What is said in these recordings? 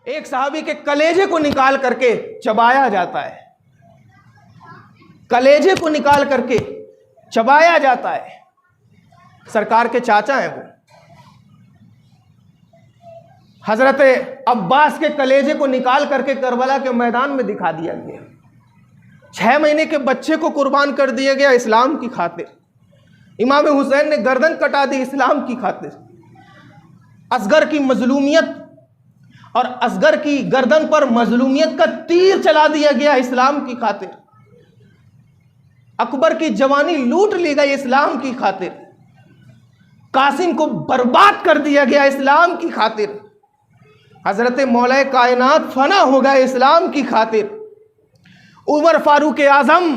एक सहाबी के कलेजे को निकाल करके चबाया जाता है, कलेजे को निकाल करके चबाया जाता है। सरकार के चाचा हैं वो, हजरत अब्बास के कलेजे को निकाल करके करबला के मैदान में दिखा दिया गया। 6 महीने के बच्चे को कुर्बान कर दिया गया इस्लाम की खातिर। इमाम हुसैन ने गर्दन कटा दी इस्लाम की खातिर। असगर की मजलूमियत और असगर की गर्दन पर मजलूमियत का तीर चला दिया गया इस्लाम की खातिर। अकबर की जवानी लूट ली गई इस्लाम की खातिर। कासिम को बर्बाद कर दिया गया इस्लाम की खातिर। हजरत मौला कायनात फना हो गए इस्लाम की खातिर। उमर फारूक आजम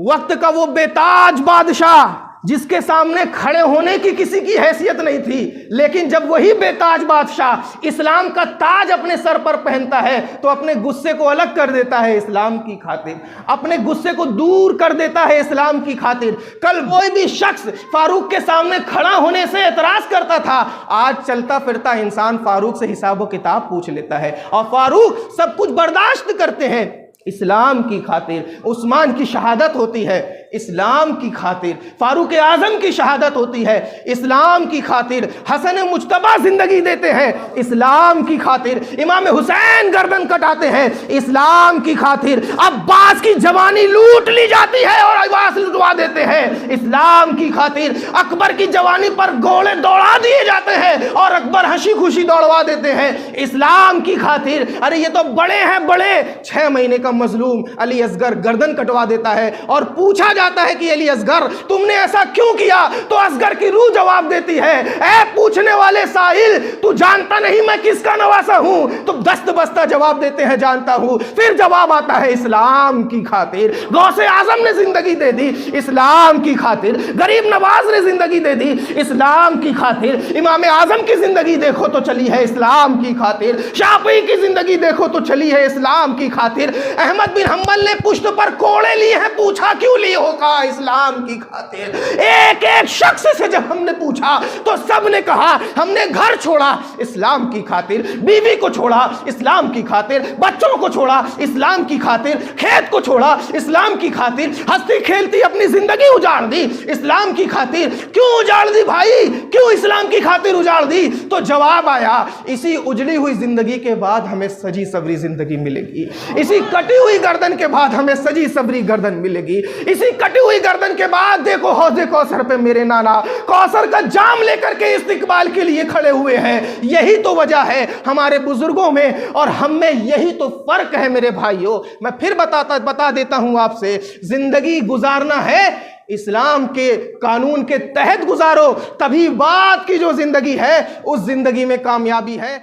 वक्त का वो बेताज बादशाह जिसके सामने खड़े होने की किसी की हैसियत नहीं थी, लेकिन जब वही बेताज बादशाह इस्लाम का ताज अपने सर पर पहनता है तो अपने गुस्से को अलग कर देता है इस्लाम की खातिर, अपने गुस्से को दूर कर देता है इस्लाम की खातिर। कल कोई भी शख्स फारूक के सामने खड़ा होने से एतराज करता था, आज चलता फिरता इंसान फारूक से हिसाब किताब पूछ लेता है और फारूक सब कुछ बर्दाश्त करते हैं इस्लाम की खातिर। उस्मान की शहादत होती है इस्लाम की खातिर, फारूक आजम की शहादत होती है इस्लाम की खातिर, हसन मुज्तबा जिंदगी देते हैं इस्लाम की खातिर, इमाम हुसैन गर्दन कटाते हैं इस्लाम की खातिर, अब्बास की जवानी लूट ली जाती है और अब्बास लुटवा देते हैं इस्लाम की खातिर, अकबर की जवानी पर घोड़े दौड़ा दिए जाते हैं और अकबर हंसी खुशी दौड़वा देते हैं इस्लाम की खातिर। अरे ये तो बड़े हैं बड़े। 6 महीने का मजलूम अली असगर गर्दन कटवा देता है और पूछा जाता है कि अली असगर तुमने ऐसा क्यों किया, तो असगर की रूह जवाब देती है, ऐ पूछने वाले साहिल तू जानता नहीं मैं किसका नवासा हूं, तो दस्त बस्ता जवाब देते हैं जानता हूं। फिर जवाब आता है इस्लाम की खातिर। गौसे आजम ने जिंदगी दे दी इस्लाम की खातिर, गरीब नवाज ने जिंदगी दे दी इस्लाम की खातिर, इमाम आजम की जिंदगी देखो तो चली है इस्लाम की खातिर, शाफी की जिंदगी देखो तो चली है इस्लाम की खातिर, अहमद बिन हम्बल ने पुश्त पर कोड़े लिए हैं, पूछा क्यों लिए हो, कहा इस्लाम की खातिर। एक एक शख्स से जब हमने पूछा तो सब ने कहा हमने घर छोड़ा इस्लाम की खातिर, बीवी को छोड़ा इस्लाम की खातिर, बच्चों को छोड़ा इस्लाम की खातिर, खेत को छोड़ा इस्लाम की खातिर, हंसती खेलती अपनी जिंदगी उजाड़ दी इस्लाम की खातिर। क्यों उजाड़ दी भाई, क्यों इस्लाम की खातिर उजाड़ दी? तो जवाब आया, इसी उजड़ी हुई जिंदगी के बाद हमें सजी सवरी जिंदगी मिलेगी, इसी कटी हुई गर्दन के बाद हमें सजी सवरी गर्दन मिलेगी, इसी कटी हुई गर्दन के बाद देखो हौज़े कौसर पे मेरे नाना कौसर का जाम लेकर के इस्तिकबाल के लिए खड़े हुए हैं। यही तो वजह है हमारे बुजुर्गों में और हम में, यही तो फर्क है मेरे भाइयों। मैं फिर बता देता हूं आपसे, जिंदगी गुजारना है इस्लाम के कानून के तहत गुजारो, तभी बाद की जो जिंदगी है उस जिंदगी में कामयाबी है।